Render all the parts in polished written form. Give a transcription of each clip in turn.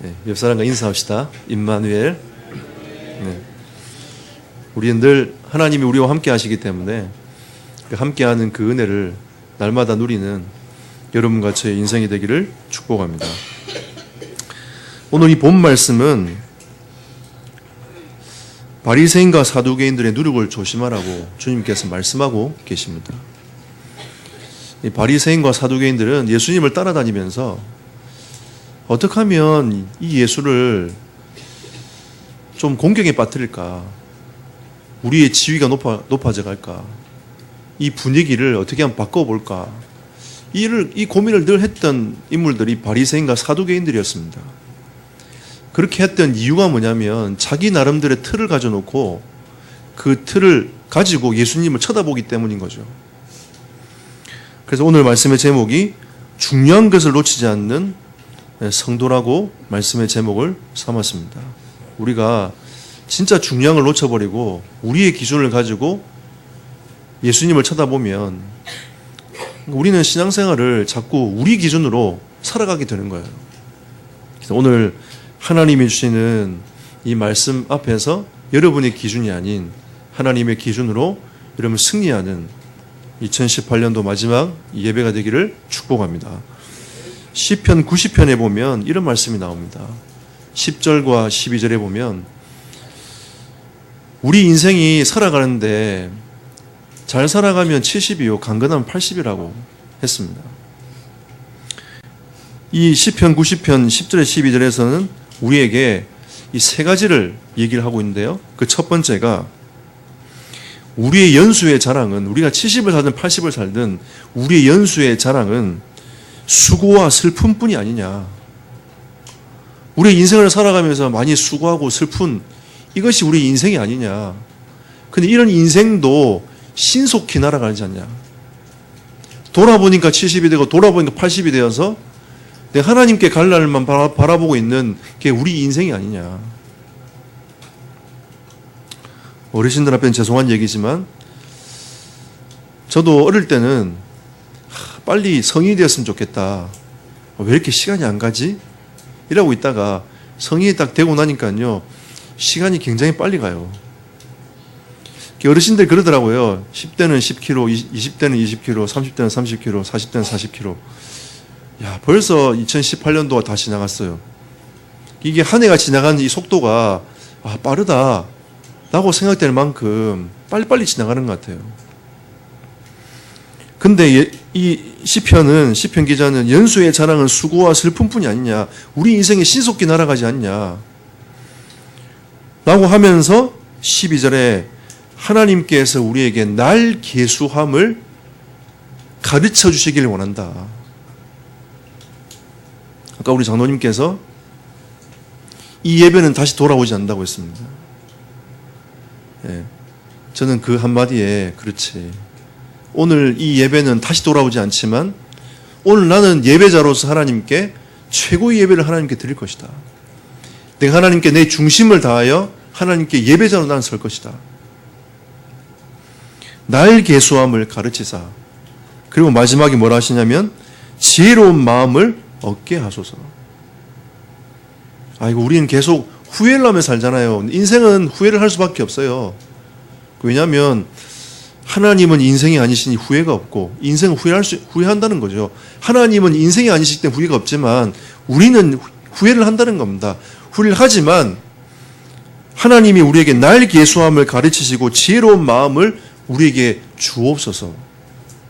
네, 옆 사람과 인사합시다. 임마누엘. 네. 우리는 늘 하나님이 우리와 함께 하시기 때문에 함께하는 그 은혜를 날마다 누리는 여러분과 저의 인생이 되기를 축복합니다. 오늘 이 본 말씀은 바리새인과 사두개인들의 누룩을 조심하라고 주님께서 말씀하고 계십니다. 이 바리새인과 사두개인들은 예수님을 따라다니면서 어떻게 하면 이 예수를 좀 공경에 빠뜨릴까, 우리의 지위가 높아져 갈까, 이 분위기를 어떻게 하면 바꿔볼까, 이 고민을 늘 했던 인물들이 바리새인과 사두개인들이었습니다. 그렇게 했던 이유가 뭐냐면 자기 나름대로의 틀을 가져놓고 그 틀을 가지고 예수님을 쳐다보기 때문인 거죠. 그래서 오늘 말씀의 제목이 중요한 것을 놓치지 않는 성도라고 말씀의 제목을 삼았습니다. 우리가 진짜 중요한 걸 놓쳐버리고 우리의 기준을 가지고 예수님을 쳐다보면 우리는 신앙생활을 자꾸 우리 기준으로 살아가게 되는 거예요. 그래서 오늘 하나님이 주시는 이 말씀 앞에서 여러분의 기준이 아닌 하나님의 기준으로 여러분 승리하는 2018년도 마지막 예배가 되기를 축복합니다. 시편 90편에 보면 이런 말씀이 나옵니다. 10절과 12절에 보면 우리 인생이 살아가는데 잘 살아가면 70이요 강건하면 80이라고 했습니다. 이 시편 90편 10절에 12절에서는 우리에게 이 세 가지를 얘기를 하고 있는데요. 그 첫 번째가 우리의 연수의 자랑은, 우리가 70을 살든 80을 살든 우리의 연수의 자랑은 수고와 슬픔뿐이 아니냐. 우리의 인생을 살아가면서 많이 수고하고 슬픈 이것이 우리 인생이 아니냐. 근데 이런 인생도 신속히 날아가지 않냐. 돌아보니까 70이 되고 돌아보니까 80이 되어서 내가 하나님께 갈 날만 바라보고 있는 게 우리 인생이 아니냐. 어르신들 앞에는 죄송한 얘기지만 저도 어릴 때는 빨리 성인이 되었으면 좋겠다. 왜 이렇게 시간이 안 가지? 이러고 있다가 성인이 딱 되고 나니까요 시간이 굉장히 빨리 가요. 어르신들 그러더라고요. 10대는 10kg, 20대는 20kg, 30대는 30kg, 40대는 40kg. 야, 벌써 2018년도가 다 지나갔어요. 이게 한 해가 지나가는 이 속도가 빠르다 라고 생각될 만큼 빨리빨리 지나가는 것 같아요. 근데 이 시편 기자는 연수의 자랑은 수고와 슬픔뿐이 아니냐, 우리 인생이 신속히 날아가지 않냐 라고 하면서 12절에 하나님께서 우리에게 날 계수함을 가르쳐 주시기를 원한다. 아까 우리 장로님께서 이 예배는 다시 돌아오지 않는다고 했습니다. 예, 저는 그 한마디에 그렇지. 오늘 이 예배는 다시 돌아오지 않지만 오늘 나는 예배자로서 하나님께 최고의 예배를 하나님께 드릴 것이다. 내가 하나님께 내 중심을 다하여 하나님께 예배자로 나는 설 것이다. 날 계수함을 가르치사. 그리고 마지막에 뭐라 하시냐면 지혜로운 마음을 얻게 하소서. 아이고, 우리는 계속 후회를 하며 살잖아요. 인생은 후회를 할 수밖에 없어요. 왜냐하면 하나님은 인생이 아니시니 후회가 없고 인생은 후회한다는 거죠. 하나님은 인생이 아니시기 때문에 후회가 없지만 우리는 후회를 한다는 겁니다. 후회를 하지만 하나님이 우리에게 날 계수함을 가르치시고 지혜로운 마음을 우리에게 주옵소서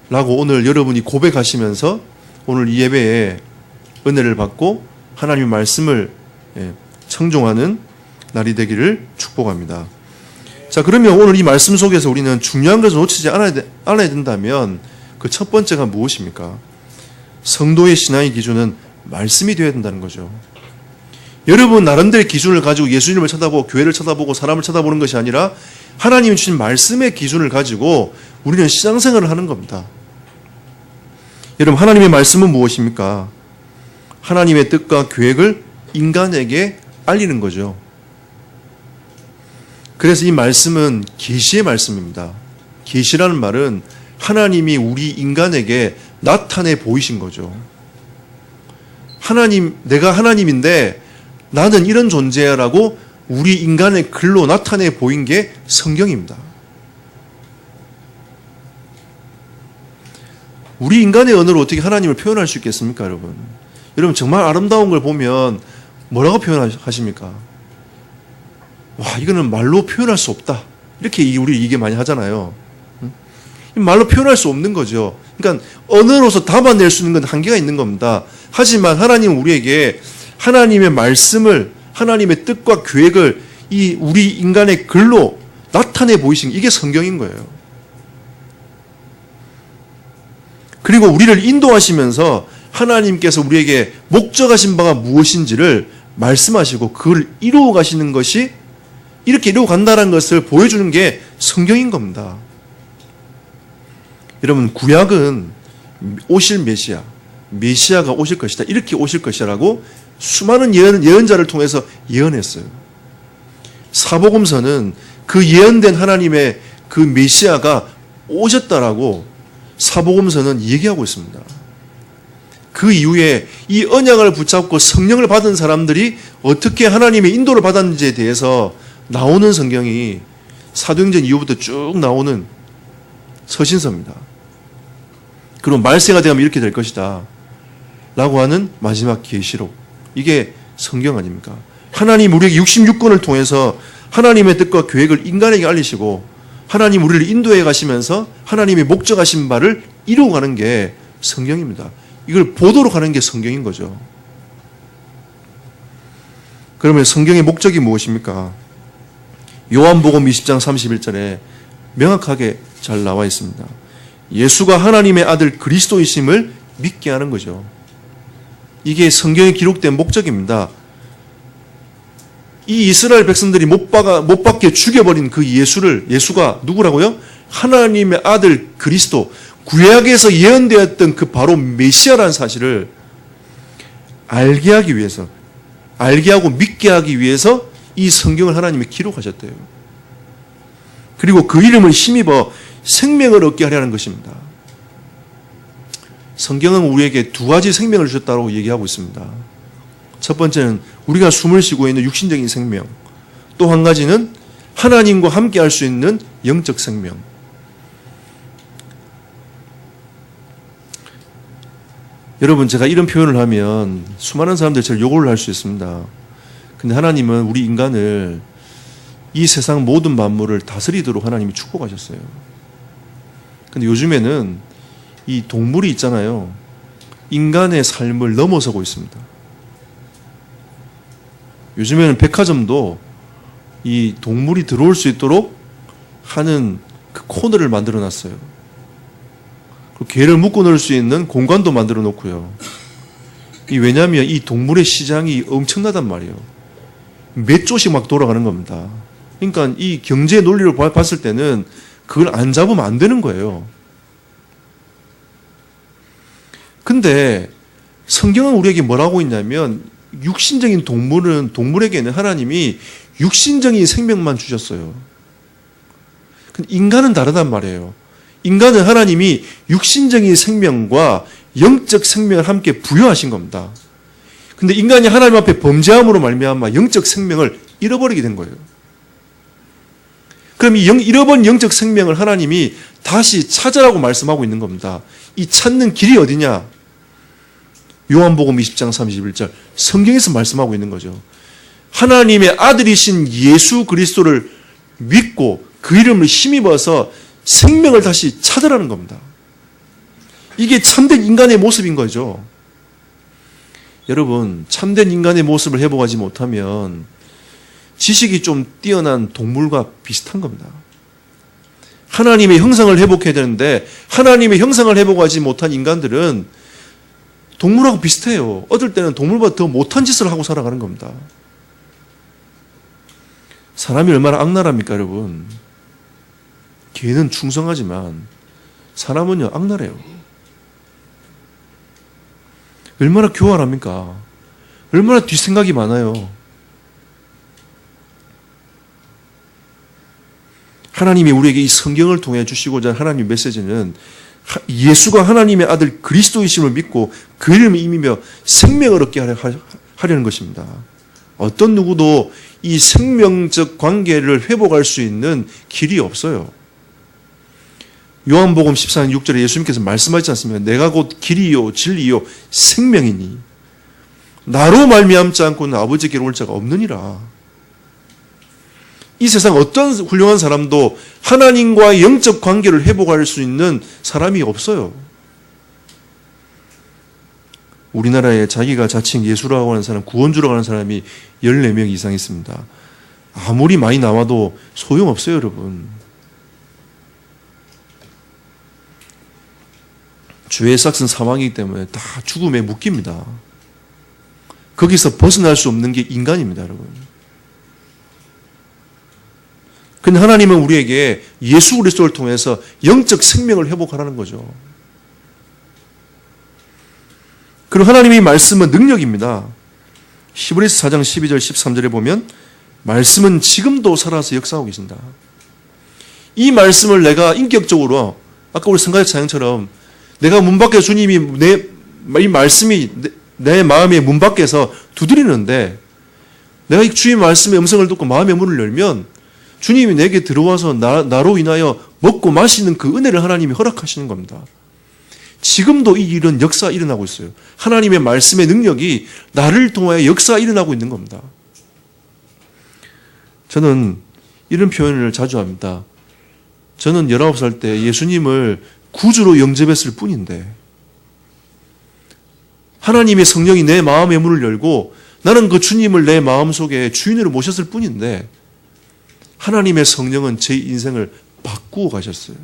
라고 오늘 여러분이 고백하시면서 오늘 이 예배에 은혜를 받고 하나님의 말씀을 청종하는 날이 되기를 축복합니다. 자, 그러면 오늘 이 말씀 속에서 우리는 중요한 것을 놓치지 않아야 된다면 그 첫 번째가 무엇입니까? 성도의 신앙의 기준은 말씀이 되어야 된다는 거죠. 여러분 나름대로의 기준을 가지고 예수님을 쳐다보고 교회를 쳐다보고 사람을 쳐다보는 것이 아니라 하나님이 주신 말씀의 기준을 가지고 우리는 신앙생활을 하는 겁니다. 여러분, 하나님의 말씀은 무엇입니까? 하나님의 뜻과 계획을 인간에게 알리는 거죠. 그래서 이 말씀은 계시의 말씀입니다. 계시라는 말은 하나님이 우리 인간에게 나타내 보이신 거죠. 하나님, 내가 하나님인데 나는 이런 존재야라고 우리 인간의 글로 나타내 보인 게 성경입니다. 우리 인간의 언어로 어떻게 하나님을 표현할 수 있겠습니까, 여러분? 여러분 정말 아름다운 걸 보면 뭐라고 표현하십니까? 와, 이거는 말로 표현할 수 없다. 이렇게 우리 이게 많이 하잖아요. 말로 표현할 수 없는 거죠. 그러니까 언어로서 담아낼 수 있는 건 한계가 있는 겁니다. 하지만 하나님은 우리에게 하나님의 말씀을, 하나님의 뜻과 계획을 이 우리 인간의 글로 나타내 보이신 이게 성경인 거예요. 그리고 우리를 인도하시면서 하나님께서 우리에게 목적하신 바가 무엇인지를 말씀하시고 그걸 이루어 가시는 것이 이렇게 이루어 간다는 것을 보여주는 게 성경인 겁니다. 여러분, 구약은 오실 메시아가 오실 것이다. 이렇게 오실 것이라고 수많은 예언자를 통해서 예언했어요. 사복음서는 그 예언된 하나님의 그 메시아가 오셨다라고 사복음서는 얘기하고 있습니다. 그 이후에 이 언약을 붙잡고 성령을 받은 사람들이 어떻게 하나님의 인도를 받았는지에 대해서 나오는 성경이 사도행전 이후부터 쭉 나오는 서신서입니다. 그리고 말세가 되면 이렇게 될 것이다 라고 하는 마지막 계시록, 이게 성경 아닙니까? 하나님 우리에게 66권을 통해서 하나님의 뜻과 계획을 인간에게 알리시고 하나님 우리를 인도해 가시면서 하나님이 목적하신 바를 이루어가는 게 성경입니다. 이걸 보도록 하는 게 성경인 거죠. 그러면 성경의 목적이 무엇입니까? 요한복음 20장 31절에 명확하게 잘 나와 있습니다. 예수가 하나님의 아들 그리스도이심을 믿게 하는 거죠. 이게 성경에 기록된 목적입니다. 이 이스라엘 백성들이 못 박게 죽여버린 그 예수가 누구라고요? 하나님의 아들 그리스도, 구약에서 예언되었던 그 바로 메시아라는 사실을 알게 하기 위해서, 알게 하고 믿게 하기 위해서 이 성경을 하나님이 기록하셨대요. 그리고 그 이름을 힘입어 생명을 얻게 하려는 것입니다. 성경은 우리에게 두 가지 생명을 주셨다고 얘기하고 있습니다. 첫 번째는 우리가 숨을 쉬고 있는 육신적인 생명, 또 한 가지는 하나님과 함께 할 수 있는 영적 생명. 여러분, 제가 이런 표현을 하면 수많은 사람들이 저를 욕을 할 수 있습니다. 근데 하나님은 우리 인간을, 이 세상 모든 만물을 다스리도록 하나님이 축복하셨어요. 근데 요즘에는 이 동물이 있잖아요. 인간의 삶을 넘어서고 있습니다. 요즘에는 백화점도 이 동물이 들어올 수 있도록 하는 그 코너를 만들어 놨어요. 그리고 개를 묶어 놓을 수 있는 공간도 만들어 놓고요. 왜냐하면 이 동물의 시장이 엄청나단 말이에요. 몇 조씩 막 돌아가는 겁니다. 그러니까 이 경제 논리를 봤을 때는 그걸 안 잡으면 안 되는 거예요. 근데 성경은 우리에게 뭐라고 있냐면, 육신적인 동물에게는 하나님이 육신적인 생명만 주셨어요. 인간은 다르단 말이에요. 인간은 하나님이 육신적인 생명과 영적 생명을 함께 부여하신 겁니다. 근데 인간이 하나님 앞에 범죄함으로 말미암아 영적 생명을 잃어버리게 된 거예요. 그럼 이 잃어버린 영적 생명을 하나님이 다시 찾으라고 말씀하고 있는 겁니다. 이 찾는 길이 어디냐? 요한복음 20장 31절 성경에서 말씀하고 있는 거죠. 하나님의 아들이신 예수 그리스도를 믿고 그 이름을 힘입어서 생명을 다시 찾으라는 겁니다. 이게 참된 인간의 모습인 거죠. 여러분, 참된 인간의 모습을 회복하지 못하면 지식이 좀 뛰어난 동물과 비슷한 겁니다. 하나님의 형상을 회복해야 되는데 하나님의 형상을 회복하지 못한 인간들은 동물하고 비슷해요. 어떨 때는 동물보다 더 못한 짓을 하고 살아가는 겁니다. 사람이 얼마나 악랄합니까, 여러분? 개는 충성하지만 사람은요, 악랄해요. 얼마나 교활합니까? 얼마나 뒷생각이 많아요. 하나님이 우리에게 이 성경을 통해 주시고자 하는 하나님의 메시지는 예수가 하나님의 아들 그리스도이심을 믿고 그 이름을 임이며 생명을 얻게 하려는 것입니다. 어떤 누구도 이 생명적 관계를 회복할 수 있는 길이 없어요. 요한복음 14장 6절에 예수님께서 말씀하지 않습니까? 내가 곧 길이요 진리요 생명이니 나로 말미암지 않고는 아버지께로 올 자가 없느니라. 이 세상 어떤 훌륭한 사람도 하나님과의 영적 관계를 회복할 수 있는 사람이 없어요. 우리나라에 자기가 자칭 예수라고 하는 사람, 구원주라고 하는 사람이 14명 이상 있습니다. 아무리 많이 나와도 소용없어요, 여러분. 죄의 삭은 사망이기 때문에 다 죽음에 묶입니다. 거기서 벗어날 수 없는 게 인간입니다, 여러분. 근데 하나님은 우리에게 예수 그리스도를 통해서 영적 생명을 회복하라는 거죠. 그리고 하나님의 말씀은 능력입니다. 히브리서 4장 12절 13절에 보면 말씀은 지금도 살아서 역사하고 계신다. 이 말씀을 내가 인격적으로 아까 우리 성가대 찬양처럼 내가 문 밖에 주님이 이 말씀이 내 마음의 문 밖에서 두드리는데 내가 이 주의 말씀의 음성을 듣고 마음의 문을 열면 주님이 내게 들어와서 나로 인하여 먹고 마시는 그 은혜를 하나님이 허락하시는 겁니다. 지금도 이 일은 역사 일어나고 있어요. 하나님의 말씀의 능력이 나를 통하여 역사 일어나고 있는 겁니다. 저는 이런 표현을 자주 합니다. 저는 19살 때 예수님을 구주로 영접했을 뿐인데 하나님의 성령이 내 마음의 문을 열고 나는 그 주님을 내 마음속에 주인으로 모셨을 뿐인데 하나님의 성령은 제 인생을 바꾸어 가셨어요.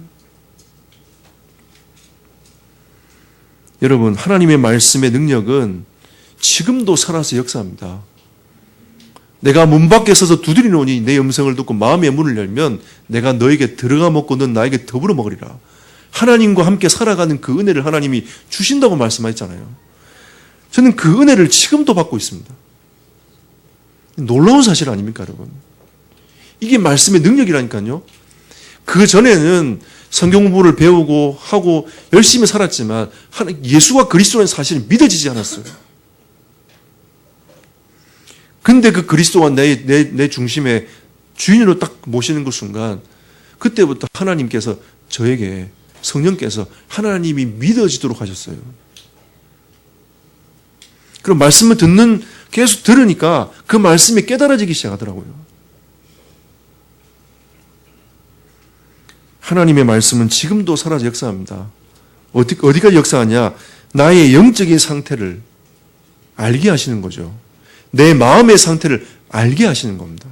여러분, 하나님의 말씀의 능력은 지금도 살아서 역사합니다. 내가 문 밖에 서서 두드리노니 내 음성을 듣고 마음의 문을 열면 내가 너에게 들어가 먹고 넌 나에게 더불어 먹으리라. 하나님과 함께 살아가는 그 은혜를 하나님이 주신다고 말씀하셨잖아요. 저는 그 은혜를 지금도 받고 있습니다. 놀라운 사실 아닙니까, 여러분? 이게 말씀의 능력이라니까요. 그 전에는 성경 공부를 배우고 하고 열심히 살았지만 예수가 그리스도라는 사실이 믿어지지 않았어요. 근데 그 그리스도가 내 중심에 주인으로 딱 모시는 그 순간 그때부터 하나님께서 저에게 성령께서 하나님이 믿어지도록 하셨어요. 그럼 말씀을 계속 들으니까 그 말씀이 깨달아지기 시작하더라고요. 하나님의 말씀은 지금도 살아서 역사합니다. 어디가 역사하냐? 나의 영적인 상태를 알게 하시는 거죠. 내 마음의 상태를 알게 하시는 겁니다.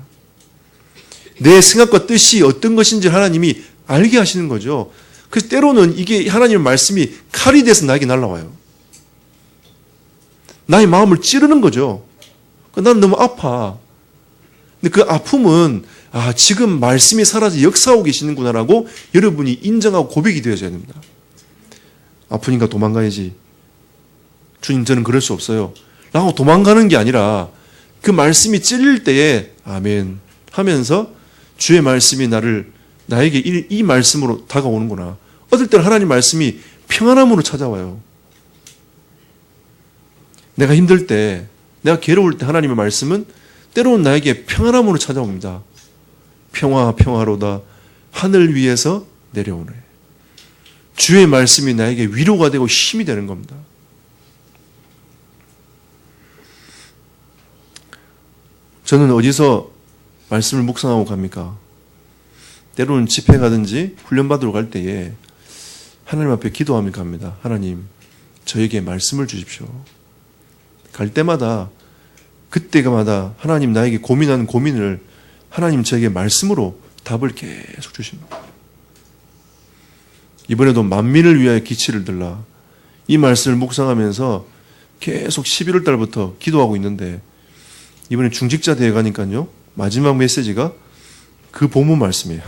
내 생각과 뜻이 어떤 것인지 하나님이 알게 하시는 거죠. 그래서 때로는 이게 하나님의 말씀이 칼이 돼서 나에게 날아와요. 나의 마음을 찌르는 거죠. 나는 너무 아파. 근데 그 아픔은 지금 말씀이 살아서 역사하고 계시는구나라고 여러분이 인정하고 고백이 되어져야 됩니다. 아프니까 도망가야지. 주님, 저는 그럴 수 없어요. 라고 도망가는 게 아니라 그 말씀이 찔릴 때에 아멘 하면서 주의 말씀이 나에게 이 말씀으로 다가오는구나. 어떨 때는 하나님 말씀이 평안함으로 찾아와요. 내가 힘들 때, 내가 괴로울 때 하나님의 말씀은 때로는 나에게 평안함으로 찾아옵니다. 평화로다 하늘 위에서 내려오네. 주의 말씀이 나에게 위로가 되고 힘이 되는 겁니다. 저는 어디서 말씀을 묵상하고 갑니까? 때로는 집회 가든지 훈련받으러 갈 때에 하나님 앞에 기도하며 갑니다. 하나님, 저에게 말씀을 주십시오. 갈 때마다 그때마다 하나님 나에게 고민하는 고민을 하나님 저에게 말씀으로 답을 계속 주십니다. 이번에도 만민을 위하여 기치를 들라 이 말씀을 묵상하면서 계속 11월 달부터 기도하고 있는데 이번에 중직자 대회 가니까요 마지막 메시지가 그 본문 말씀이에요.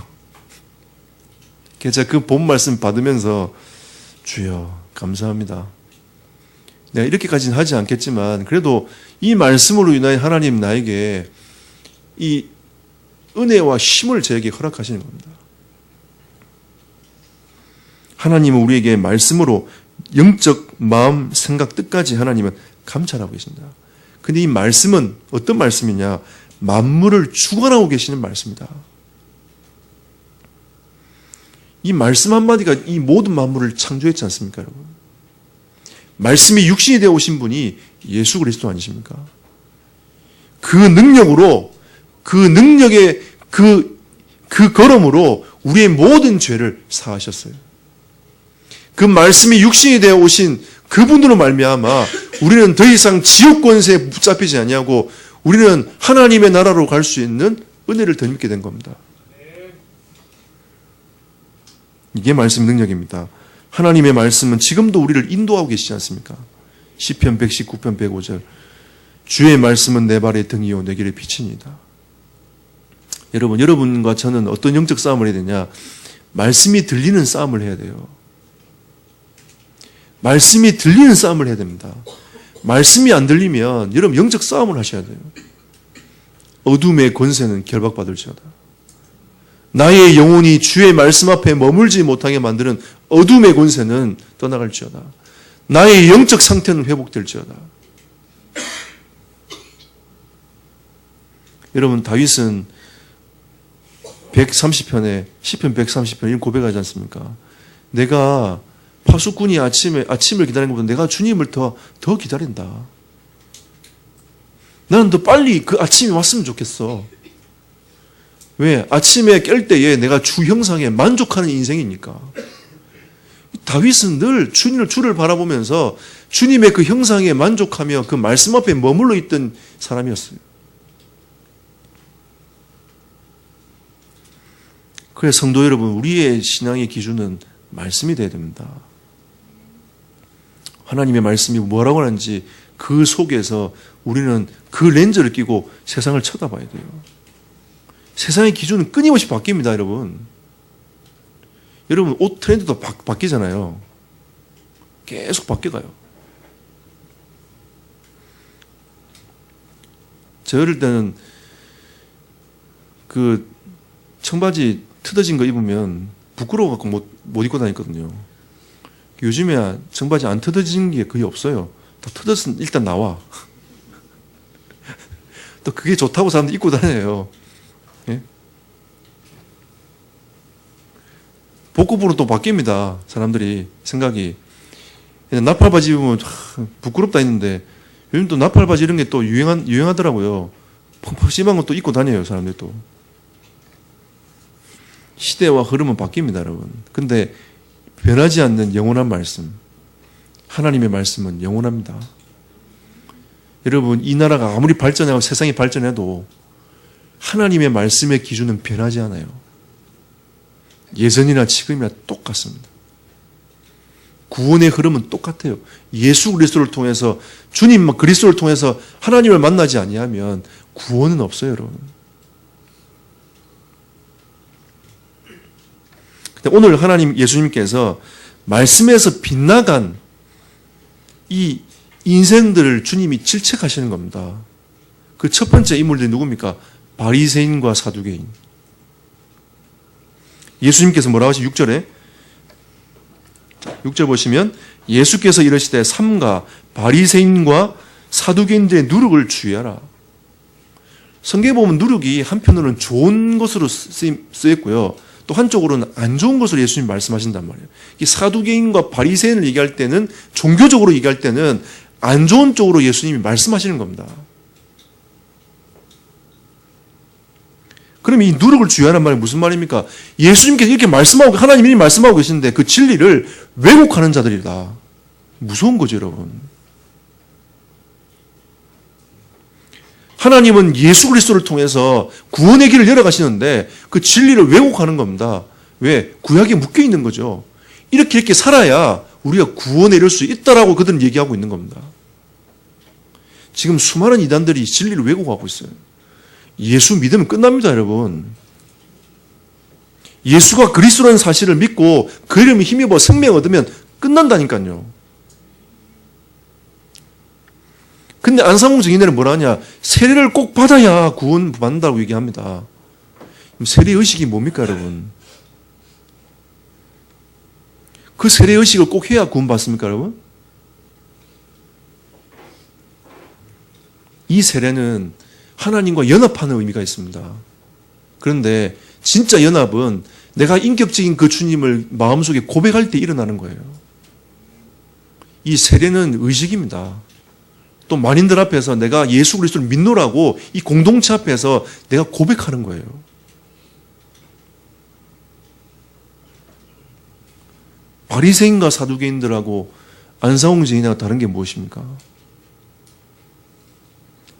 제가 그 본문 말씀 받으면서 주여 감사합니다. 내가 이렇게까지는 하지 않겠지만 그래도 이 말씀으로 인하여 하나님 나에게 이 은혜와 힘을 저에게 허락하시는 겁니다. 하나님은 우리에게 말씀으로 영적 마음, 생각, 뜻까지 하나님은 감찰하고 계십니다. 근데 이 말씀은 어떤 말씀이냐? 만물을 주관하고 계시는 말씀이다. 이 말씀 한마디가 이 모든 만물을 창조했지 않습니까, 여러분? 말씀이 육신이 되어 오신 분이 예수 그리스도 아니십니까? 그 능력으로, 그 능력의 그 걸음으로 우리의 모든 죄를 사하셨어요. 그 말씀이 육신이 되어 오신 그분으로 말미암아 우리는 더 이상 지옥 권세에 붙잡히지 아니하고 우리는 하나님의 나라로 갈 수 있는 은혜를 덧입게 된 겁니다. 이게 말씀 능력입니다. 하나님의 말씀은 지금도 우리를 인도하고 계시지 않습니까? 시편 119편 105절 주의 말씀은 내 발의 등이요 내 길의 빛이니이다. 여러분과 저는 어떤 영적 싸움을 해야 되냐? 말씀이 들리는 싸움을 해야 돼요. 말씀이 들리는 싸움을 해야 됩니다. 말씀이 안 들리면 여러분 영적 싸움을 하셔야 돼요. 어둠의 권세는 결박받을지어다. 나의 영혼이 주의 말씀 앞에 머물지 못하게 만드는 어둠의 권세는 떠나갈지어다. 나의 영적 상태는 회복될지어다. 여러분 다윗은 130편에 시편 130편 이런 고백하지 않습니까? 내가 파수꾼이 아침을 기다리는 것보다 내가 주님을 더 기다린다. 나는 더 빨리 그 아침이 왔으면 좋겠어. 왜? 아침에 깰 때에 내가 주 형상에 만족하는 인생이니까. 다윗은 늘 주를 바라보면서 주님의 그 형상에 만족하며 그 말씀 앞에 머물러 있던 사람이었어요. 그래서 성도 여러분, 우리의 신앙의 기준은 말씀이 되어야 됩니다. 하나님의 말씀이 뭐라고 하는지 그 속에서 우리는 그 렌즈를 끼고 세상을 쳐다봐야 돼요. 세상의 기준은 끊임없이 바뀝니다, 여러분. 여러분, 옷 트렌드도 바뀌잖아요. 계속 바뀌어가요. 저 어릴 때는 그 청바지 뜯어진 거 입으면 부끄러워갖고 못 입고 다녔거든요. 요즘에 청바지 안 뜯어진 게 거의 없어요. 다 뜯었으면 일단 나와. 또 그게 좋다고 사람들이 입고 다녀요. 예? 복급으로 또 바뀝니다. 사람들이 생각이. 나팔바지 입으면 부끄럽다 했는데 요즘 또 나팔바지 이런 게 또 유행하더라고요. 심한 것도 입고 다녀요. 사람들이 또. 시대와 흐름은 바뀝니다, 여러분. 근데 변하지 않는 영원한 말씀, 하나님의 말씀은 영원합니다. 여러분, 이 나라가 아무리 발전하고 세상이 발전해도 하나님의 말씀의 기준은 변하지 않아요. 예전이나 지금이나 똑같습니다. 구원의 흐름은 똑같아요. 예수 그리스도를 통해서, 주님 그리스도를 통해서 하나님을 만나지 아니하면 구원은 없어요, 여러분. 근데 오늘 예수님께서 말씀에서 빗나간 이 인생들을 주님이 질책하시는 겁니다. 그 첫 번째 인물들이 누굽니까? 바리새인과 사두개인. 예수님께서 뭐라고 하시죠? 6절에 6절 보시면 예수께서 이르시되 삼가 바리새인과 사두개인들의 누룩을 주의하라. 성경에 보면 누룩이 한편으로는 좋은 것으로 쓰였고요. 또 한쪽으로는 안 좋은 것을 예수님 말씀하신단 말이에요. 이 사두개인과 바리새인을 얘기할 때는, 종교적으로 얘기할 때는 안 좋은 쪽으로 예수님이 말씀하시는 겁니다. 그럼 이 누룩을 주의하는 말이 무슨 말입니까? 예수님께서 이렇게 말씀하고, 하나님이 말씀하고 계시는데 그 진리를 왜곡하는 자들이다. 무서운 거죠, 여러분. 하나님은 예수 그리스도를 통해서 구원의 길을 열어가시는데 그 진리를 왜곡하는 겁니다. 왜? 구약에 묶여 있는 거죠. 이렇게 살아야 우리가 구원에 이를 수 있다라고 그들은 얘기하고 있는 겁니다. 지금 수많은 이단들이 진리를 왜곡하고 있어요. 예수 믿으면 끝납니다, 여러분. 예수가 그리스도라는 사실을 믿고 그 이름에 힘입어 생명 얻으면 끝난다니까요. 근데 안상홍 증인들은 뭐라 하냐? 세례를 꼭 받아야 구원 받는다고 얘기합니다. 세례 의식이 뭡니까, 여러분? 그 세례 의식을 꼭 해야 구원 받습니까, 여러분? 이 세례는 하나님과 연합하는 의미가 있습니다. 그런데 진짜 연합은 내가 인격적인 그 주님을 마음속에 고백할 때 일어나는 거예요. 이 세례는 의식입니다. 또 만인들 앞에서 내가 예수 그리스도를 믿노라고 이 공동체 앞에서 내가 고백하는 거예요. 바리새인과 사두개인들하고 안상홍 증인하고 다른 게 무엇입니까?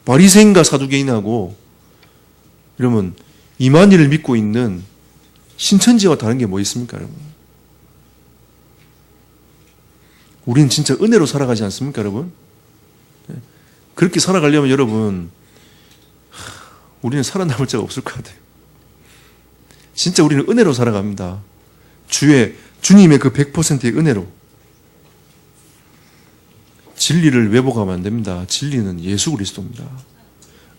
바리새인과 사두개인하고 여러분 이만희를 믿고 있는 신천지와 다른 게 뭐 있습니까, 여러분? 우리는 진짜 은혜로 살아가지 않습니까, 여러분? 그렇게 살아가려면 여러분, 우리는 살아남을 자가 없을 것 같아요. 진짜 우리는 은혜로 살아갑니다. 주님의 그 100%의 은혜로. 진리를 왜곡하면 안 됩니다. 진리는 예수 그리스도입니다.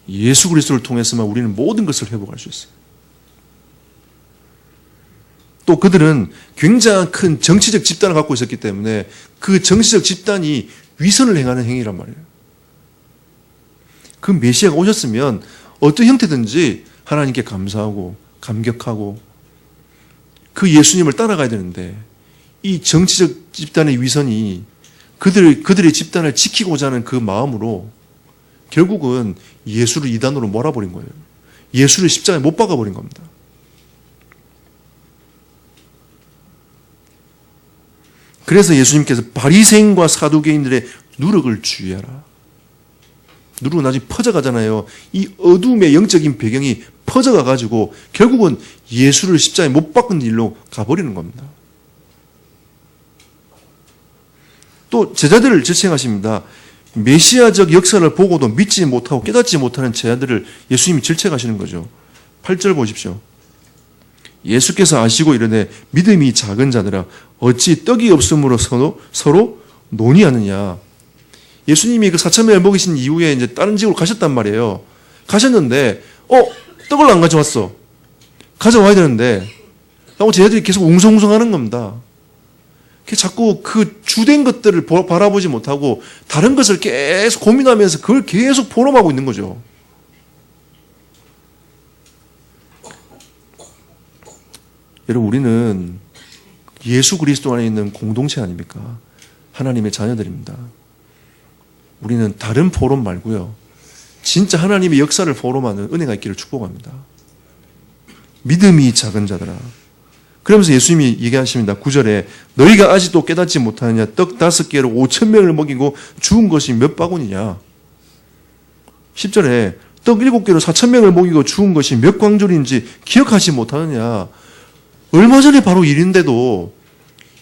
예수 그리스도를 통해서만 우리는 모든 것을 회복할 수 있어요. 또 그들은 굉장한 큰 정치적 집단을 갖고 있었기 때문에 그 정치적 집단이 위선을 행하는 행위란 말이에요. 그 메시아가 오셨으면 어떤 형태든지 하나님께 감사하고 감격하고 그 예수님을 따라가야 되는데 이 정치적 집단의 위선이 그들의 집단을 지키고자 하는 그 마음으로 결국은 예수를 이단으로 몰아버린 거예요. 예수를 십자가에 못 박아버린 겁니다. 그래서 예수님께서 바리새인과 사두개인들의 누룩을 주의하라. 누룩은 나중에 퍼져가잖아요. 이 어둠의 영적인 배경이 퍼져가가지고 결국은 예수를 십자가에 못 박는 일로 가버리는 겁니다. 또 제자들을 질책하십니다. 메시아적 역사를 보고도 믿지 못하고 깨닫지 못하는 제자들을 예수님이 질책하시는 거죠. 8절 보십시오. 예수께서 아시고 이르되 믿음이 작은 자들아 어찌 떡이 없음으로 서로 논의하느냐. 예수님이 그 4,000명을 먹이신 이후에 이제 다른 지역으로 가셨단 말이에요. 가셨는데 떡을 안 가져왔어. 가져와야 되는데 하고 제자들이 계속 웅성웅성하는 겁니다. 자꾸 그 주된 것들을 바라보지 못하고 다른 것을 계속 고민하면서 그걸 계속 포럼하고 있는 거죠. 여러분 우리는 예수 그리스도 안에 있는 공동체 아닙니까? 하나님의 자녀들입니다. 우리는 다른 포럼 말고요. 진짜 하나님의 역사를 포럼하는 은혜가 있기를 축복합니다. 믿음이 작은 자들아. 그러면서 예수님이 얘기하십니다. 9절에 너희가 아직도 깨닫지 못하느냐. 떡 5개로 5,000명을 먹이고 죽은 것이 몇 바구니냐. 10절에 떡 7개로 4,000명을 먹이고 죽은 것이 몇 광졸인지 기억하지 못하느냐. 얼마 전에 바로 일인데도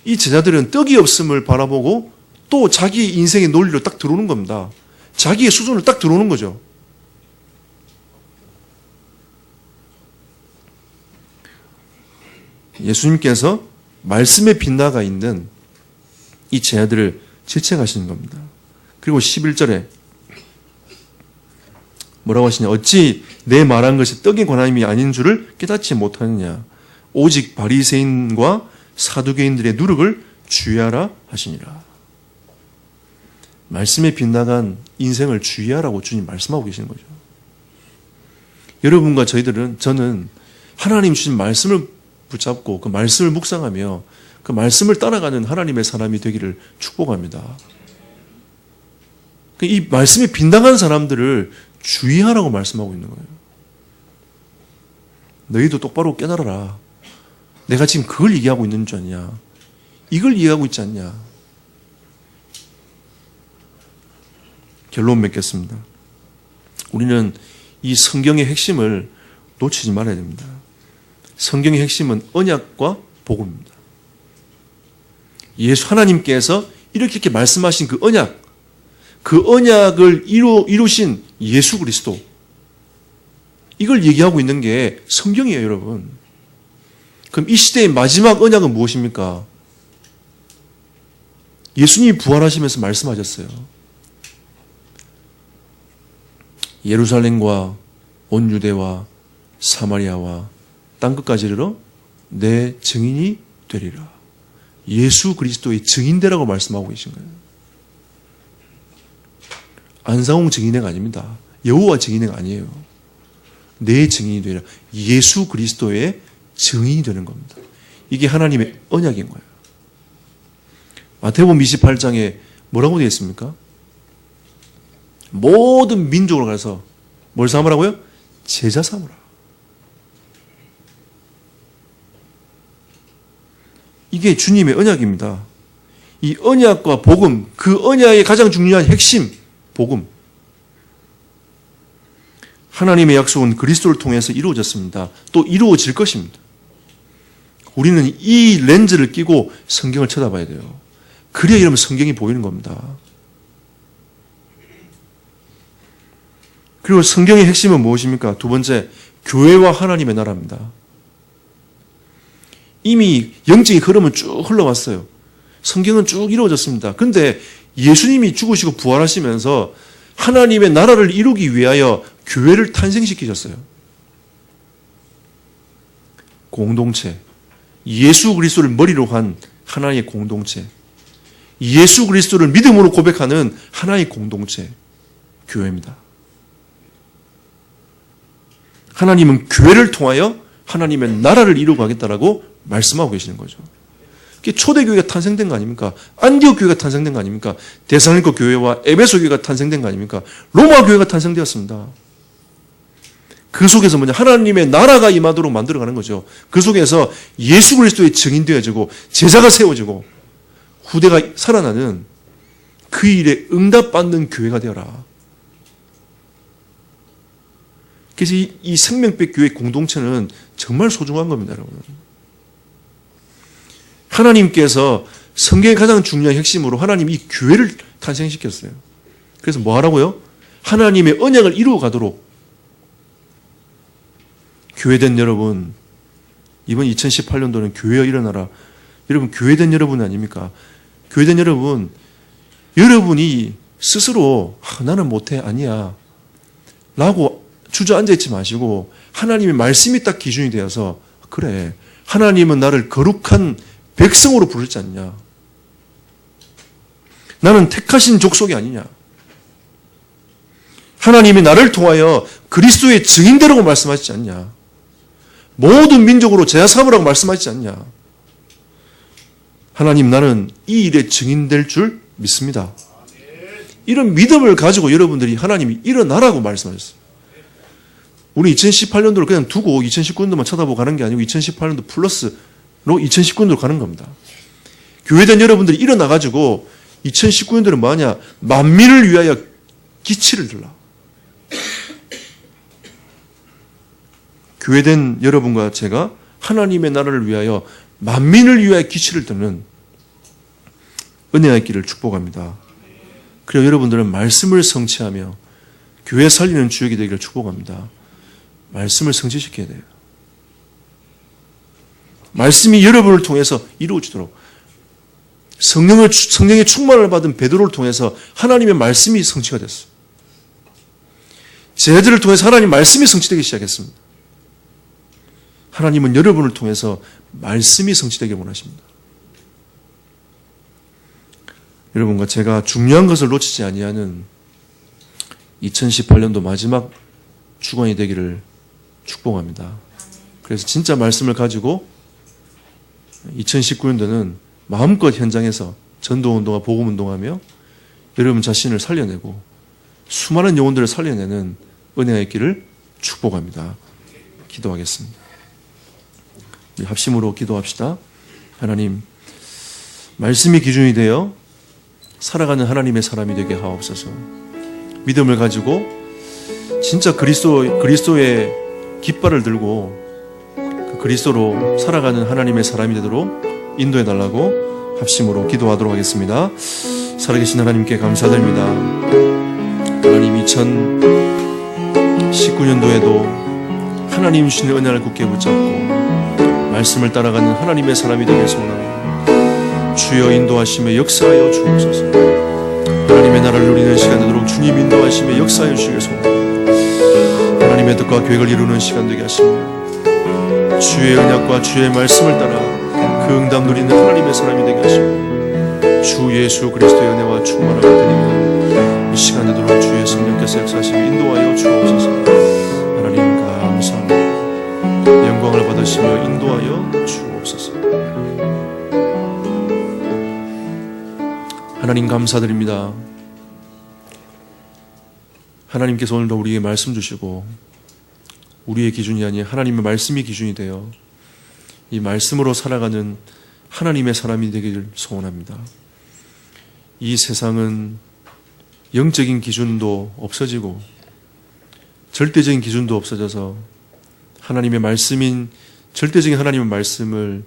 이 제자들은 떡이 없음을 바라보고 또 자기 인생의 논리로 딱 들어오는 겁니다. 자기의 수준을 딱 들어오는 거죠. 예수님께서 말씀에 빛나가 있는 이 제자들을 질책하시는 겁니다. 그리고 11절에 뭐라고 하시냐. 어찌 내 말한 것이 떡에 관함이 아닌 줄을 깨닫지 못하느냐. 오직 바리새인과 사두개인들의 누룩을 주의하라 하시니라. 말씀에 빗나간 인생을 주의하라고 주님 말씀하고 계시는 거죠. 여러분과 저는 하나님 주신 말씀을 붙잡고 그 말씀을 묵상하며 그 말씀을 따라가는 하나님의 사람이 되기를 축복합니다. 이 말씀에 빗나간 사람들을 주의하라고 말씀하고 있는 거예요. 너희도 똑바로 깨달아라. 내가 지금 그걸 얘기하고 있는 줄 아냐. 이걸 이해하고 있지 않냐. 결론 맺겠습니다. 우리는 이 성경의 핵심을 놓치지 말아야 됩니다. 성경의 핵심은 언약과 복음입니다. 예수 하나님께서 이렇게 말씀하신 그 언약을 이루신 예수 그리스도, 이걸 얘기하고 있는 게 성경이에요, 여러분. 그럼 이 시대의 마지막 언약은 무엇입니까? 예수님이 부활하시면서 말씀하셨어요. 예루살렘과 온 유대와 사마리아와 땅끝까지 이르러 내 증인이 되리라. 예수 그리스도의 증인되라고 말씀하고 계신 거예요. 안상홍 증인회가 아닙니다. 여호와 증인이 아니에요. 내 증인이 되라. 예수 그리스도의 증인이 되는 겁니다. 이게 하나님의 언약인 거예요. 마태복음 28장에 뭐라고 되어 있습니까? 모든 민족으로 가서 뭘 삼으라고요? 제자 삼으라. 이게 주님의 언약입니다. 이 언약과 복음, 그 언약의 가장 중요한 핵심, 복음. 하나님의 약속은 그리스도를 통해서 이루어졌습니다. 또 이루어질 것입니다. 우리는 이 렌즈를 끼고 성경을 쳐다봐야 돼요. 그래야 이러면 성경이 보이는 겁니다. 그리고 성경의 핵심은 무엇입니까? 두 번째, 교회와 하나님의 나라입니다. 이미 영적인 흐름은 쭉 흘러왔어요. 성경은 쭉 이루어졌습니다. 그런데 예수님이 죽으시고 부활하시면서 하나님의 나라를 이루기 위하여 교회를 탄생시키셨어요. 공동체. 예수 그리스도를 머리로 한 하나의 공동체. 예수 그리스도를 믿음으로 고백하는 하나의 공동체. 교회입니다. 하나님은 교회를 통하여 하나님의 나라를 이루고 가겠다라고 말씀하고 계시는 거죠. 그게 초대교회가 탄생된 거 아닙니까? 안디옥 교회가 탄생된 거 아닙니까? 데살로니가 교회와 에베소 교회가 탄생된 거 아닙니까? 로마 교회가 탄생되었습니다. 그 속에서 뭐냐? 하나님의 나라가 임하도록 만들어가는 거죠. 그 속에서 예수 그리스도의 증인되어지고 제자가 세워지고 후대가 살아나는 그 일에 응답받는 교회가 되어라. 그래서 이 생명빛 교회 공동체는 정말 소중한 겁니다, 여러분. 하나님께서 성경의 가장 중요한 핵심으로 하나님이 이 교회를 탄생시켰어요. 그래서 뭐 하라고요? 하나님의 언약을 이루어 가도록. 교회된 여러분, 이번 2018년도는 교회여 일어나라. 여러분, 교회된 여러분 아닙니까? 교회된 여러분, 여러분이 스스로 나는 못해, 아니야 라고 주저앉아 있지 마시고 하나님의 말씀이 딱 기준이 되어서 그래, 하나님은 나를 거룩한 백성으로 부르지 않냐, 나는 택하신 족속이 아니냐, 하나님이 나를 통하여 그리스도의 증인되라고 말씀하시지 않냐, 모든 민족으로 제자 삼으라고 말씀하시지 않냐. 하나님, 나는 이 일에 증인될 줄 믿습니다. 이런 믿음을 가지고 여러분들이 하나님이 일어나라고 말씀하셨어요. 우리 2018년도를 그냥 두고 2019년도만 쳐다보고 가는 게 아니고 2018년도 플러스로 2019년도로 가는 겁니다. 교회된 여러분들이 일어나가지고 2019년도는 뭐하냐? 만민을 위하여 기치를 들라. 교회된 여러분과 제가 하나님의 나라를 위하여 만민을 위하여 기치를 드는 은혜의 길을 축복합니다. 그리고 여러분들은 말씀을 성취하며 교회 살리는 주역이 되기를 축복합니다. 말씀을 성취시켜야 돼요. 말씀이 여러분을 통해서 이루어지도록, 성령의 충만을 받은 베드로를 통해서 하나님의 말씀이 성취가 됐어요. 제자들을 통해서 하나님의 말씀이 성취되기 시작했습니다. 하나님은 여러분을 통해서 말씀이 성취되길 원하십니다. 여러분과 제가 중요한 것을 놓치지 아니하는 2018년도 마지막 주간이 되기를 축복합니다. 그래서 진짜 말씀을 가지고 2019년도는 마음껏 현장에서 전도운동과 복음운동하며 여러분 자신을 살려내고 수많은 영혼들을 살려내는 은혜가 있기를 축복합니다. 기도하겠습니다. 우리 합심으로 기도합시다. 하나님, 말씀이 기준이 되어 살아가는 하나님의 사람이 되게 하옵소서. 믿음을 가지고 진짜 그리스도의 깃발을 들고 그 그리스도로 살아가는 하나님의 사람이 되도록 인도해 달라고 합심으로 기도하도록 하겠습니다. 살아계신 하나님께 감사드립니다. 하나님, 2019년도에도 하나님 주시는 은혜를 굳게 붙잡고 말씀을 따라가는 하나님의 사람이 되길 소원합니다. 주여 인도하시며 역사하여 주옵소서. 하나님의 나라를 누리는 시간 되도록 주님 인도하시며 역사하여 주시길 소원합니다. 하나님의 뜻과 계획을 이루는 시간 되게 하시며 주의 언약과 주의 말씀을 따라 그 응답 누리는 하나님의 사람이 되게 하시고 주 예수 그리스도의 은혜와 충만함을 드리며 이 시간 되도록 주의 성령께서 역사하시고 인도하여 주옵소서. 하나님 감사합니다. 영광을 받으시며 인도하여 주옵소서. 하나님 감사드립니다. 하나님께서 오늘도 우리에게 말씀 주시고 우리의 기준이 아닌 하나님의 말씀이 기준이 되어 이 말씀으로 살아가는 하나님의 사람이 되기를 소원합니다. 이 세상은 영적인 기준도 없어지고 절대적인 기준도 없어져서 하나님의 말씀인 절대적인 하나님의 말씀을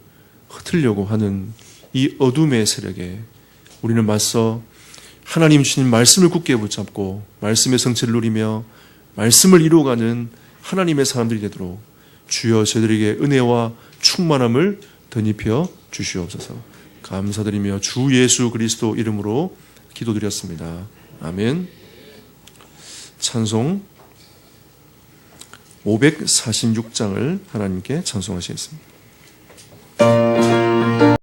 흩으려고 하는 이 어둠의 세력에 우리는 맞서 하나님 주신 말씀을 굳게 붙잡고 말씀의 성취를 누리며 말씀을 이루어가는 하나님의 사람들이 되도록 주여 저희들에게 은혜와 충만함을 덧입혀 주시옵소서. 감사드리며 주 예수 그리스도 이름으로 기도드렸습니다. 아멘. 찬송 546장을 하나님께 찬송하시겠습니다.